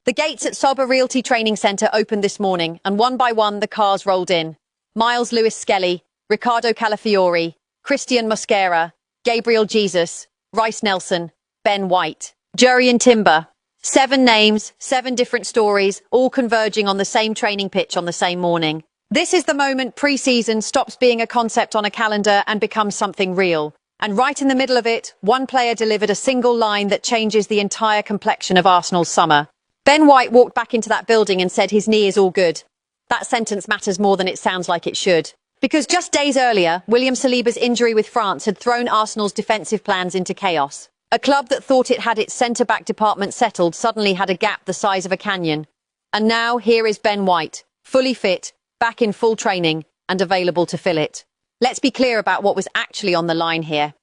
The gates at Sober Realty Training Centre opened this morning, and one by one the cars rolled in. Miles Lewis Skelly, Riccardo Calafiori, Christian Mosquera, Gabriel Jesus, Rice Nelson, Ben White, Jurrien Timber. 7 names, 7 different stories, all converging on the same training pitch on the same morning. This is the moment pre-season stops being a concept on a calendar and becomes something real. And right in the middle of it, one player delivered a single line that changes the entire complexion of Arsenal's summer. Ben White walked back into that building and said his knee is all good. That sentence matters more than it sounds like it should. Because just days earlier, William Saliba's injury with France had thrown Arsenal's defensive plans into chaos. A club that thought it had its centre-back department settled suddenly had a gap the size of a canyon. And now here is Ben White, fully fit, back in full training, and available to fill it. Let's be clear about what was actually on the line here.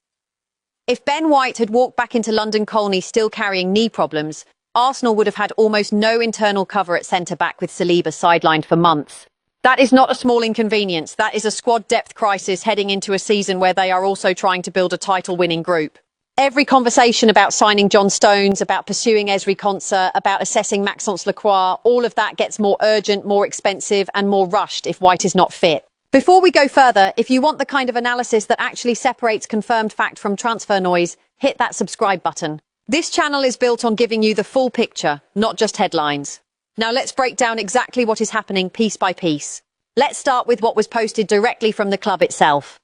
If Ben White had walked back into London Colney still carrying knee problems, Arsenal would have had almost no internal cover at centre-back with Saliba sidelined for months. That is not a small inconvenience. That is a squad depth crisis heading into a season where they are also trying to build a title-winning group. Every conversation about signing John Stones, about pursuing Ezri Konsa, about assessing Maxence Lacroix, all of that gets more urgent, more expensive and more rushed if White is not fit. Before we go further, if you want the kind of analysis that actually separates confirmed fact from transfer noise, hit that subscribe button. This channel is built on giving you the full picture, not just headlines. Now let's break down exactly what is happening piece by piece. Let's start with what was posted directly from the club itself.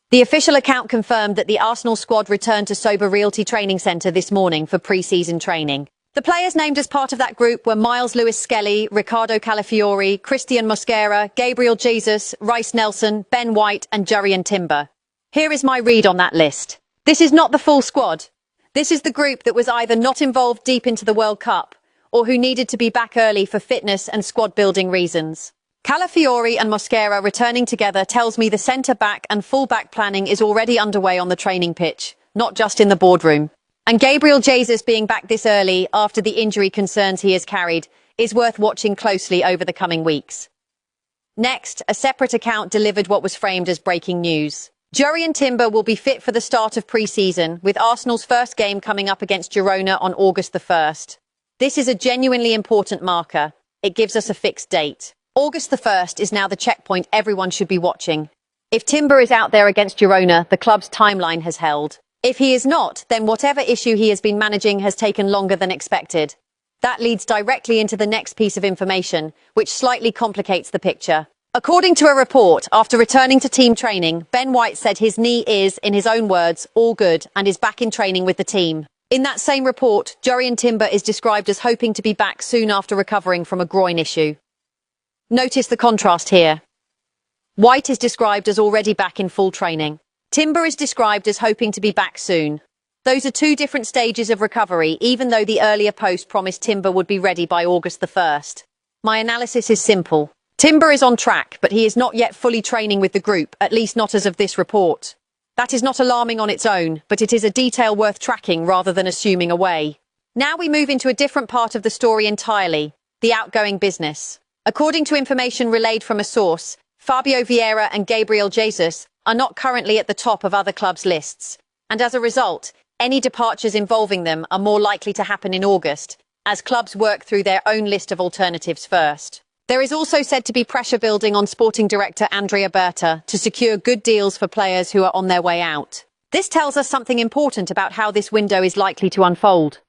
The official account confirmed that the Arsenal squad returned to Sober Realty Training Centre this morning for pre-season training. The players named as part of that group were Miles Lewis Skelly, Riccardo Calafiori, Christian Mosquera, Gabriel Jesus, Rice Nelson, Ben White and Jurrien Timber. Here is my read on that list. This is not the full squad. This is the group that was either not involved deep into the World Cup or who needed to be back early for fitness and squad building reasons. Calafiori and Mosquera returning together tells me the centre-back and full-back planning is already underway on the training pitch, not just in the boardroom. And Gabriel Jesus being back this early after the injury concerns he has carried is worth watching closely over the coming weeks. Next, a separate account delivered what was framed as breaking news. Jurrien Timber will be fit for the start of pre-season, with Arsenal's first game coming up against Girona on August the 1st. This is a genuinely important marker. It gives us a fixed date. August the 1st is now the checkpoint everyone should be watching. If Timber is out there against Girona, the club's timeline has held. If he is not, then whatever issue he has been managing has taken longer than expected. That leads directly into the next piece of information, which slightly complicates the picture. According to a report, after returning to team training, Ben White said his knee is, in his own words, all good and is back in training with the team. In that same report, Jurrien Timber is described as hoping to be back soon after recovering from a groin issue. Notice the contrast here. White is described as already back in full training. Timber is described as hoping to be back soon. Those are 2 different stages of recovery, even though the earlier post promised Timber would be ready by August the 1st. My analysis is simple. Timber is on track, but he is not yet fully training with the group, at least not as of this report. That is not alarming on its own, but it is a detail worth tracking rather than assuming away. Now we move into a different part of the story entirely, the outgoing business. According to information relayed from a source, Fabio Vieira and Gabriel Jesus are not currently at the top of other clubs' lists, and as a result, any departures involving them are more likely to happen in August, as clubs work through their own list of alternatives first. There is also said to be pressure building on sporting director Andrea Berta to secure good deals for players who are on their way out. This tells us something important about how this window is likely to unfold.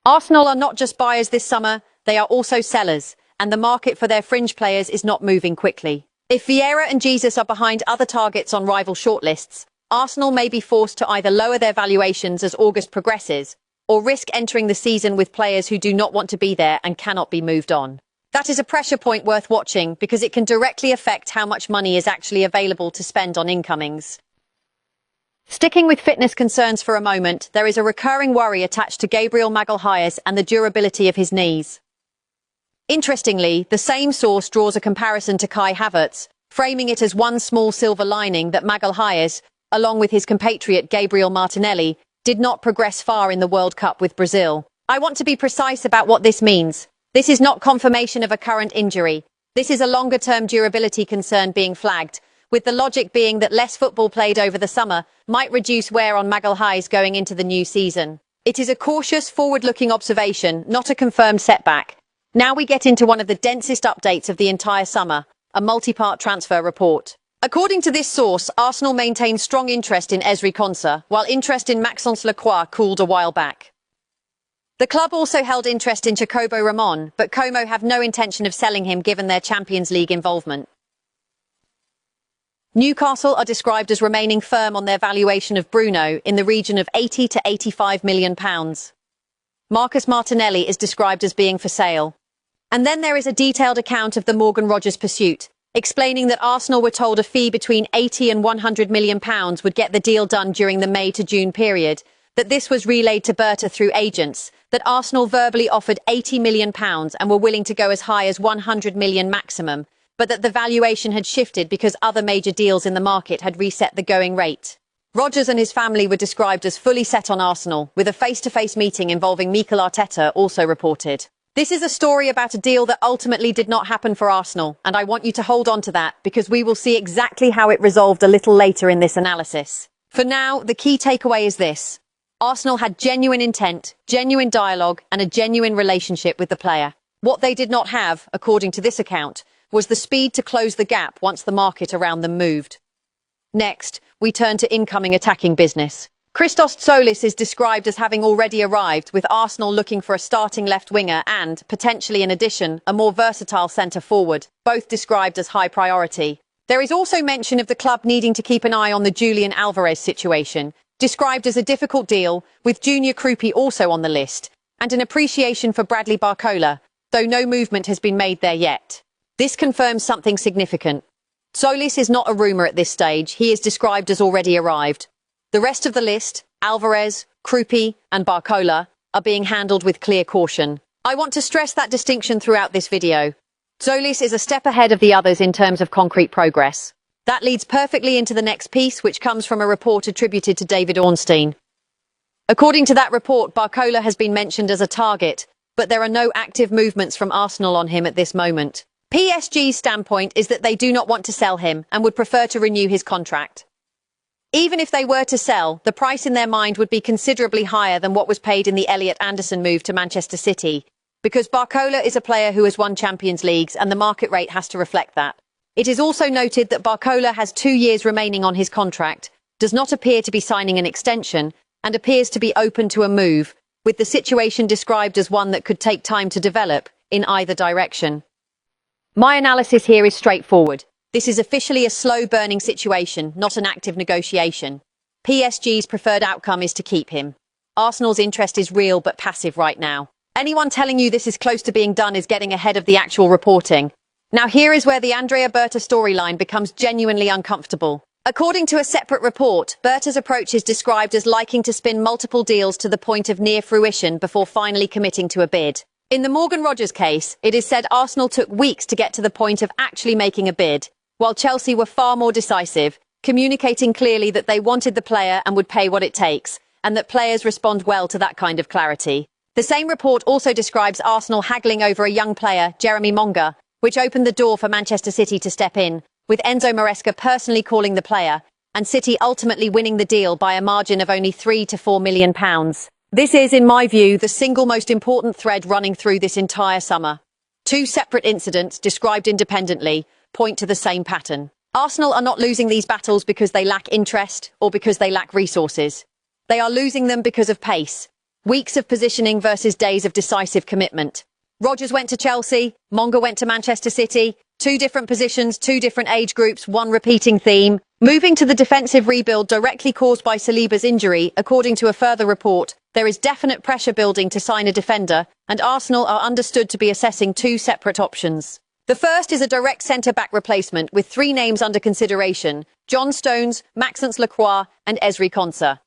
Arsenal are not just buyers this summer, they are also sellers, and the market for their fringe players is not moving quickly. If Vieira and Jesus are behind other targets on rival shortlists, Arsenal may be forced to either lower their valuations as August progresses, or risk entering the season with players who do not want to be there and cannot be moved on. That is a pressure point worth watching because it can directly affect how much money is actually available to spend on incomings. Sticking with fitness concerns for a moment, there is a recurring worry attached to Gabriel Magalhaes and the durability of his knees. Interestingly, the same source draws a comparison to Kai Havertz, framing it as one small silver lining that Magalhaes, along with his compatriot Gabriel Martinelli, did not progress far in the World Cup with Brazil. I want to be precise about what this means. This is not confirmation of a current injury. This is a longer-term durability concern being flagged, with the logic being that less football played over the summer might reduce wear on Magalhaes going into the new season. It is a cautious, forward-looking observation, not a confirmed setback. Now we get into one of the densest updates of the entire summer, a multi-part transfer report. According to this source, Arsenal maintains strong interest in Ezri Konsa, while interest in Maxence Lacroix cooled a while back. The club also held interest in Jacobo Ramon, but Como have no intention of selling him given their Champions League involvement. Newcastle are described as remaining firm on their valuation of Bruno in the region of £80 to £85 million. Marcus Martinelli is described as being for sale. And then there is a detailed account of the Morgan Rogers pursuit, explaining that Arsenal were told a fee between £80 and £100 million would get the deal done during the May to June period, that this was relayed to Berta through agents, that Arsenal verbally offered £80 million and were willing to go as high as £100 million maximum, but that the valuation had shifted because other major deals in the market had reset the going rate. Rogers and his family were described as fully set on Arsenal, with a face-to-face meeting involving Mikel Arteta also reported. This is a story about a deal that ultimately did not happen for Arsenal, and I want you to hold on to that because we will see exactly how it resolved a little later in this analysis. For now, the key takeaway is this. Arsenal had genuine intent, genuine dialogue, and a genuine relationship with the player. What they did not have, according to this account, was the speed to close the gap once the market around them moved. Next, we turn to incoming attacking business. Christos Tzolis is described as having already arrived, with Arsenal looking for a starting left winger and, potentially in addition, a more versatile centre-forward, both described as high priority. There is also mention of the club needing to keep an eye on the Julian Alvarez situation, described as a difficult deal, with Junior Krupi also on the list, and an appreciation for Bradley Barcola, though no movement has been made there yet. This confirms something significant. Tzolis is not a rumour at this stage, he is described as already arrived. The rest of the list, Alvarez, Krupi and Barcola, are being handled with clear caution. I want to stress that distinction throughout this video. Tzolis is a step ahead of the others in terms of concrete progress. That leads perfectly into the next piece, which comes from a report attributed to David Ornstein. According to that report, Barcola has been mentioned as a target, but there are no active movements from Arsenal on him at this moment. PSG's standpoint is that they do not want to sell him and would prefer to renew his contract. Even if they were to sell, the price in their mind would be considerably higher than what was paid in the Elliot Anderson move to Manchester City, because Barcola is a player who has won Champions Leagues and the market rate has to reflect that. It is also noted that Barcola has 2 years remaining on his contract, does not appear to be signing an extension, and appears to be open to a move, with the situation described as one that could take time to develop in either direction. My analysis here is straightforward. This is officially a slow-burning situation, not an active negotiation. PSG's preferred outcome is to keep him. Arsenal's interest is real but passive right now. Anyone telling you this is close to being done is getting ahead of the actual reporting. Now here is where the Andrea Berta storyline becomes genuinely uncomfortable. According to a separate report, Berta's approach is described as liking to spin multiple deals to the point of near fruition before finally committing to a bid. In the Morgan Rogers case, it is said Arsenal took weeks to get to the point of actually making a bid, while Chelsea were far more decisive, communicating clearly that they wanted the player and would pay what it takes, and that players respond well to that kind of clarity. The same report also describes Arsenal haggling over a young player, Jeremy Monga, which opened the door for Manchester City to step in, with Enzo Maresca personally calling the player, and City ultimately winning the deal by a margin of only £3 to £4 million. This is, in my view, the single most important thread running through this entire summer. 2 separate incidents, described independently, point to the same pattern. Arsenal are not losing these battles because they lack interest or because they lack resources. They are losing them because of pace. Weeks of positioning versus days of decisive commitment. Rogers went to Chelsea, Monga went to Manchester City. 2 different positions, 2 different age groups, 1 repeating theme. Moving to the defensive rebuild directly caused by Saliba's injury, according to a further report, there is definite pressure building to sign a defender, and Arsenal are understood to be assessing 2 separate options. The first is a direct centre-back replacement with 3 names under consideration: John Stones, Maxence Lacroix and Ezri Konsa.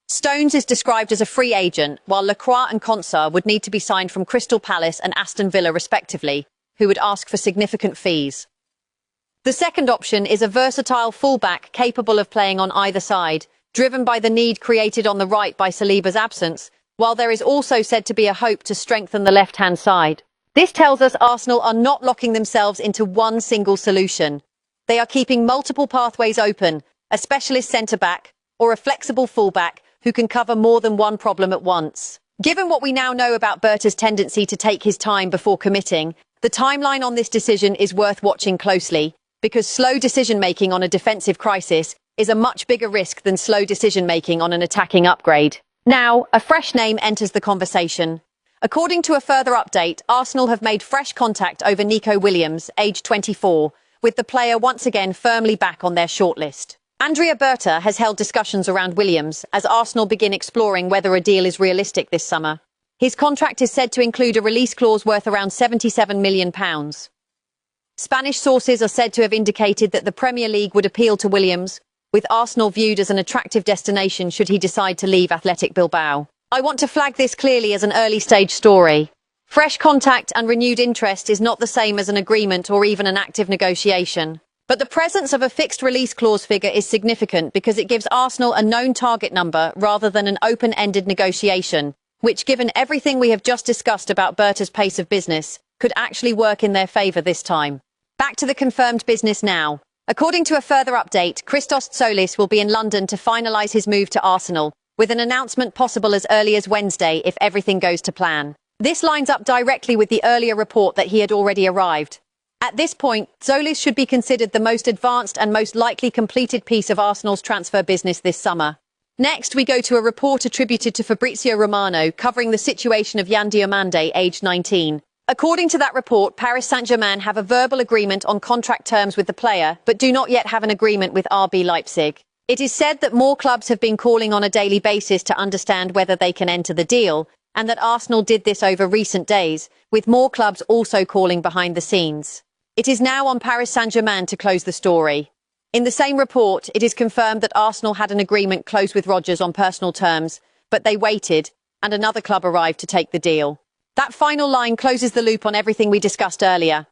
Stones is described as a free agent, while Lacroix and Konsa would need to be signed from Crystal Palace and Aston Villa respectively, who would ask for significant fees. The second option is a versatile fullback capable of playing on either side, driven by the need created on the right by Saliba's absence, while there is also said to be a hope to strengthen the left-hand side. This tells us Arsenal are not locking themselves into one single solution. They are keeping multiple pathways open, a specialist centre-back or a flexible full-back who can cover more than one problem at once. Given what we now know about Berta's tendency to take his time before committing, the timeline on this decision is worth watching closely, because slow decision-making on a defensive crisis is a much bigger risk than slow decision-making on an attacking upgrade. Now, a fresh name enters the conversation. According to a further update, Arsenal have made fresh contact over Nico Williams, aged 24, with the player once again firmly back on their shortlist. Andrea Berta has held discussions around Williams as Arsenal begin exploring whether a deal is realistic this summer. His contract is said to include a release clause worth around £77 million. Spanish sources are said to have indicated that the Premier League would appeal to Williams, with Arsenal viewed as an attractive destination should he decide to leave Athletic Bilbao. I want to flag this clearly as an early-stage story. Fresh contact and renewed interest is not the same as an agreement or even an active negotiation. But the presence of a fixed release clause figure is significant because it gives Arsenal a known target number rather than an open-ended negotiation, which, given everything we have just discussed about Berta's pace of business, could actually work in their favour this time. Back to the confirmed business now. According to a further update, Christos Tzolis will be in London to finalise his move to Arsenal, with an announcement possible as early as Wednesday if everything goes to plan. This lines up directly with the earlier report that he had already arrived. At this point, Tzolis should be considered the most advanced and most likely completed piece of Arsenal's transfer business this summer. Next, we go to a report attributed to Fabrizio Romano covering the situation of Yan Diomande, aged 19. According to that report, Paris Saint-Germain have a verbal agreement on contract terms with the player, but do not yet have an agreement with RB Leipzig. It is said that more clubs have been calling on a daily basis to understand whether they can enter the deal, and that Arsenal did this over recent days, with more clubs also calling behind the scenes. It is now on Paris Saint-Germain to close the story. In the same report, it is confirmed that Arsenal had an agreement closed with Rodgers on personal terms, but they waited, and another club arrived to take the deal. That final line closes the loop on everything we discussed earlier.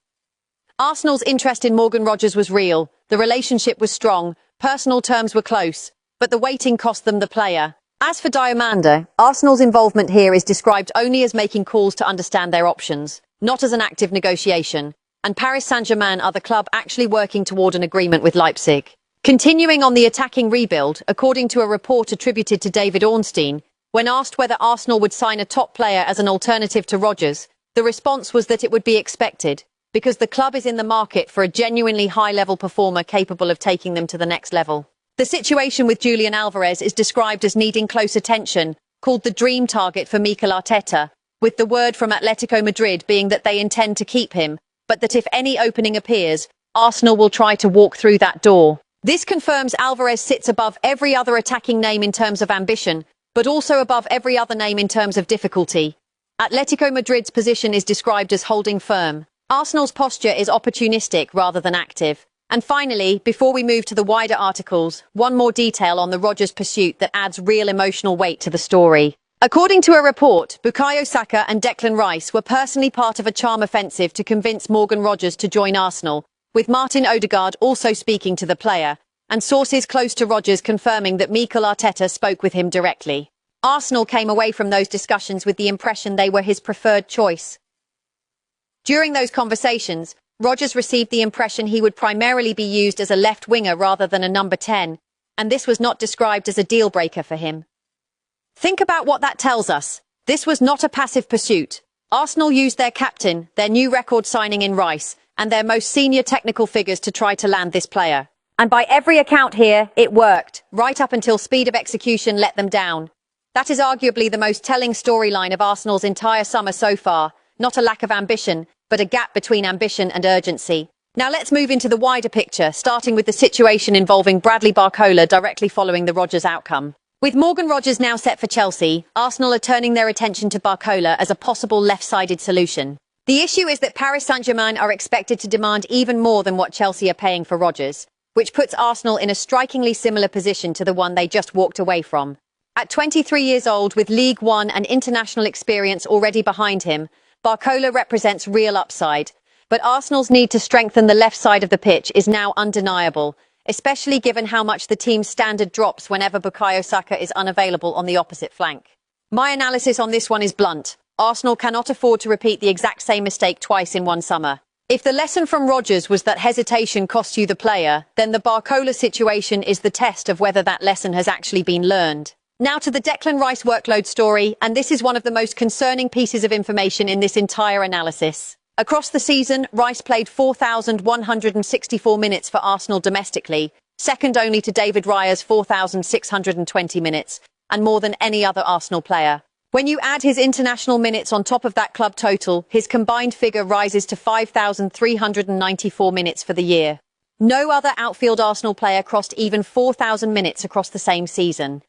Arsenal's interest in Morgan Rodgers was real, the relationship was strong, personal terms were close, but the waiting cost them the player. As for Diomande, Arsenal's involvement here is described only as making calls to understand their options, not as an active negotiation, and Paris Saint-Germain are the club actually working toward an agreement with Leipzig. Continuing on the attacking rebuild, according to a report attributed to David Ornstein, when asked whether Arsenal would sign a top player as an alternative to Rodgers, the response was that it would be expected, because the club is in the market for a genuinely high-level performer capable of taking them to the next level. The situation with Julian Alvarez is described as needing close attention, called the dream target for Mikel Arteta, with the word from Atletico Madrid being that they intend to keep him, but that if any opening appears, Arsenal will try to walk through that door. This confirms Alvarez sits above every other attacking name in terms of ambition, but also above every other name in terms of difficulty. Atletico Madrid's position is described as holding firm. Arsenal's posture is opportunistic rather than active. And finally, before we move to the wider articles, one more detail on the Rodgers pursuit that adds real emotional weight to the story. According to a report, Bukayo Saka and Declan Rice were personally part of a charm offensive to convince Morgan Rodgers to join Arsenal, with Martin Odegaard also speaking to the player, and sources close to Rodgers confirming that Mikel Arteta spoke with him directly. Arsenal came away from those discussions with the impression they were his preferred choice. During those conversations, Rodgers received the impression he would primarily be used as a left winger rather than a number 10, and this was not described as a deal-breaker for him. Think about what that tells us. This was not a passive pursuit. Arsenal used their captain, their new record signing in Rice, and their most senior technical figures to try to land this player. And by every account here, it worked, right up until speed of execution let them down. That is arguably the most telling storyline of Arsenal's entire summer so far, not a lack of ambition, but a gap between ambition and urgency. Now let's move into the wider picture, starting with the situation involving Bradley Barcola directly following the Rodgers outcome. With Morgan Rodgers now set for Chelsea, Arsenal are turning their attention to Barcola as a possible left-sided solution. The issue is that Paris Saint-Germain are expected to demand even more than what Chelsea are paying for Rodgers, which puts Arsenal in a strikingly similar position to the one they just walked away from. At 23 years old, with League One and international experience already behind him, Barcola represents real upside. But Arsenal's need to strengthen the left side of the pitch is now undeniable, especially given how much the team's standard drops whenever Bukayo Saka is unavailable on the opposite flank. My analysis on this one is blunt. Arsenal cannot afford to repeat the exact same mistake twice in one summer. If the lesson from Rodgers was that hesitation costs you the player, then the Barcola situation is the test of whether that lesson has actually been learned. Now to the Declan Rice workload story, and this is one of the most concerning pieces of information in this entire analysis. Across the season, Rice played 4,164 minutes for Arsenal domestically, second only to David Raya's 4,620 minutes, and more than any other Arsenal player. When you add his international minutes on top of that club total, his combined figure rises to 5,394 minutes for the year. No other outfield Arsenal player crossed even 4,000 minutes across the same season.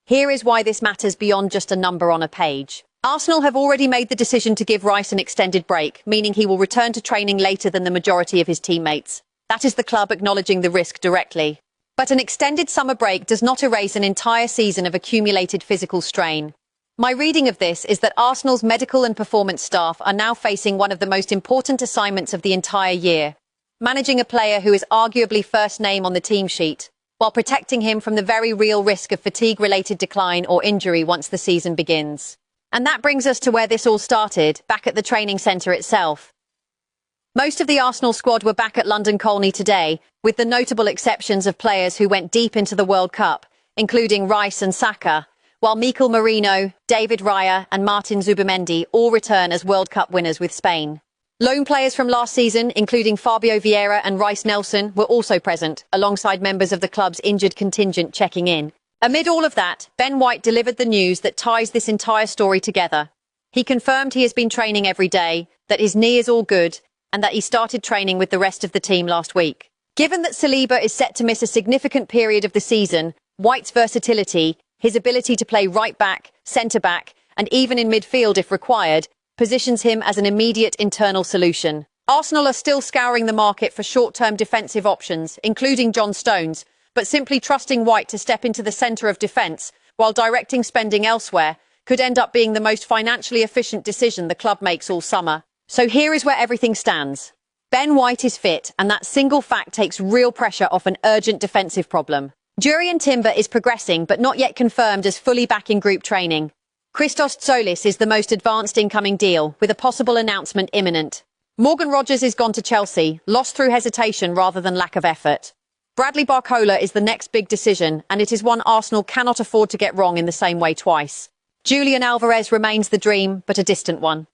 Here is why this matters beyond just a number on a page. Arsenal have already made the decision to give Rice an extended break, meaning he will return to training later than the majority of his teammates. That is the club acknowledging the risk directly. But an extended summer break does not erase an entire season of accumulated physical strain. My reading of this is that Arsenal's medical and performance staff are now facing one of the most important assignments of the entire year, managing a player who is arguably first name on the team sheet, while protecting him from the very real risk of fatigue-related decline or injury once the season begins. And that brings us to where this all started, back at the training centre itself. Most of the Arsenal squad were back at London Colney today, with the notable exceptions of players who went deep into the World Cup, including Rice and Saka, while Mikel Merino, David Raya and Martin Zubimendi all return as World Cup winners with Spain. Loan players from last season, including Fabio Vieira and Reiss Nelson, were also present, alongside members of the club's injured contingent checking in. Amid all of that, Ben White delivered the news that ties this entire story together. He confirmed he has been training every day, that his knee is all good, and that he started training with the rest of the team last week. Given that Saliba is set to miss a significant period of the season, White's versatility, his ability to play right back, centre back, and even in midfield if required, positions him as an immediate internal solution. Arsenal are still scouring the market for short-term defensive options, including John Stones, but simply trusting White to step into the centre of defence while directing spending elsewhere could end up being the most financially efficient decision the club makes all summer. So here is where everything stands. Ben White is fit, and that single fact takes real pressure off an urgent defensive problem. Jurrien Timber is progressing but not yet confirmed as fully back in group training. Christos Tzolis is the most advanced incoming deal, with a possible announcement imminent. Morgan Rogers is gone to Chelsea, lost through hesitation rather than lack of effort. Bradley Barcola is the next big decision, and it is one Arsenal cannot afford to get wrong in the same way twice. Julian Alvarez remains the dream, but a distant one.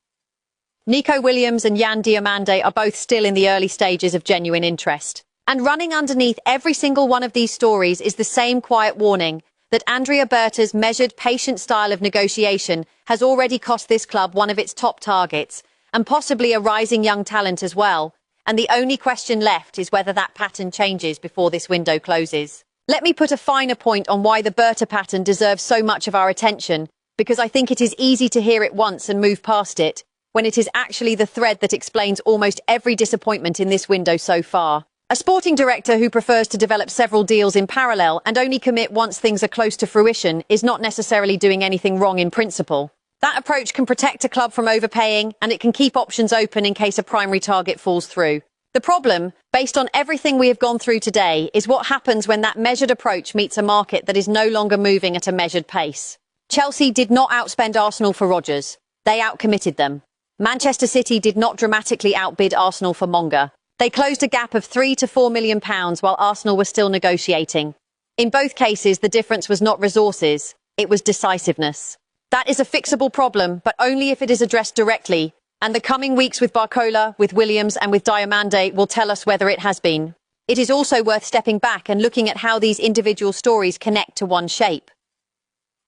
Nico Williams and Yan Diomande are both still in the early stages of genuine interest. And running underneath every single one of these stories is the same quiet warning that Andrea Berta's measured, patient style of negotiation has already cost this club one of its top targets, and possibly a rising young talent as well. And the only question left is whether that pattern changes before this window closes. Let me put a finer point on why the Berta pattern deserves so much of our attention, because I think it is easy to hear it once and move past it, when it is actually the thread that explains almost every disappointment in this window so far. A sporting director who prefers to develop several deals in parallel and only commit once things are close to fruition is not necessarily doing anything wrong in principle. That approach can protect a club from overpaying, and it can keep options open in case a primary target falls through. The problem, based on everything we have gone through today, is what happens when that measured approach meets a market that is no longer moving at a measured pace. Chelsea did not outspend Arsenal for Rodgers. They outcommitted them. Manchester City did not dramatically outbid Arsenal for Monga. They closed a gap of £3 to £4 million while Arsenal were still negotiating. In both cases, the difference was not resources, it was decisiveness. That is a fixable problem, but only if it is addressed directly, and the coming weeks with Barcola, with Williams and with Diomande will tell us whether it has been. It is also worth stepping back and looking at how these individual stories connect to one shape.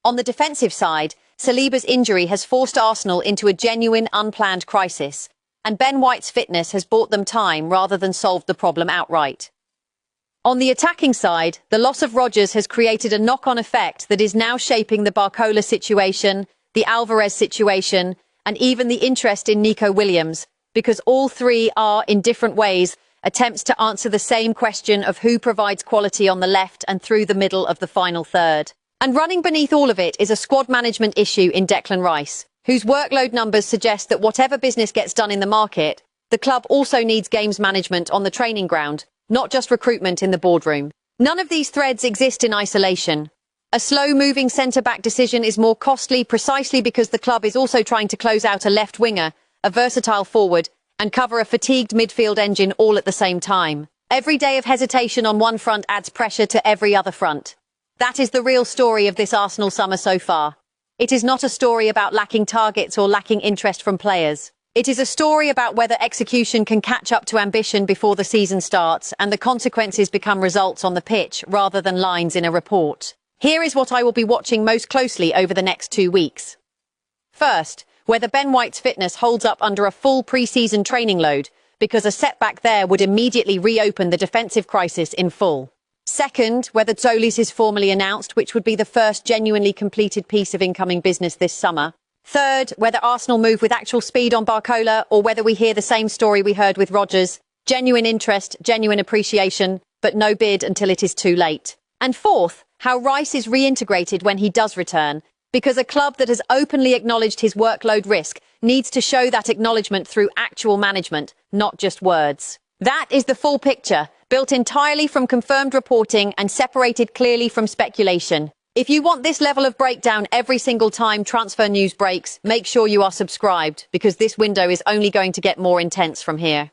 On the defensive side, Saliba's injury has forced Arsenal into a genuine, unplanned crisis, and Ben White's fitness has bought them time rather than solved the problem outright. On the attacking side, the loss of Rodgers has created a knock-on effect that is now shaping the Barcola situation, the Alvarez situation, and even the interest in Nico Williams, because all three are, in different ways, attempts to answer the same question of who provides quality on the left and through the middle of the final third. And running beneath all of it is a squad management issue in Declan Rice, whose workload numbers suggest that whatever business gets done in the market, the club also needs games management on the training ground, not just recruitment in the boardroom. None of these threads exist in isolation. A slow-moving centre-back decision is more costly precisely because the club is also trying to close out a left winger, a versatile forward, and cover a fatigued midfield engine all at the same time. Every day of hesitation on one front adds pressure to every other front. That is the real story of this Arsenal summer so far. It is not a story about lacking targets or lacking interest from players. It is a story about whether execution can catch up to ambition before the season starts and the consequences become results on the pitch rather than lines in a report. Here is what I will be watching most closely over the next 2 weeks. First, whether Ben White's fitness holds up under a full pre-season training load, because a setback there would immediately reopen the defensive crisis in full. Second, whether Tzolis is formally announced, which would be the first genuinely completed piece of incoming business this summer. Third, whether Arsenal move with actual speed on Barcola, or whether we hear the same story we heard with Rodgers. Genuine interest, genuine appreciation, but no bid until it is too late. And fourth, how Rice is reintegrated when he does return, because a club that has openly acknowledged his workload risk needs to show that acknowledgement through actual management, not just words. That is the full picture, built entirely from confirmed reporting and separated clearly from speculation. If you want this level of breakdown every single time transfer news breaks, make sure you are subscribed, because this window is only going to get more intense from here.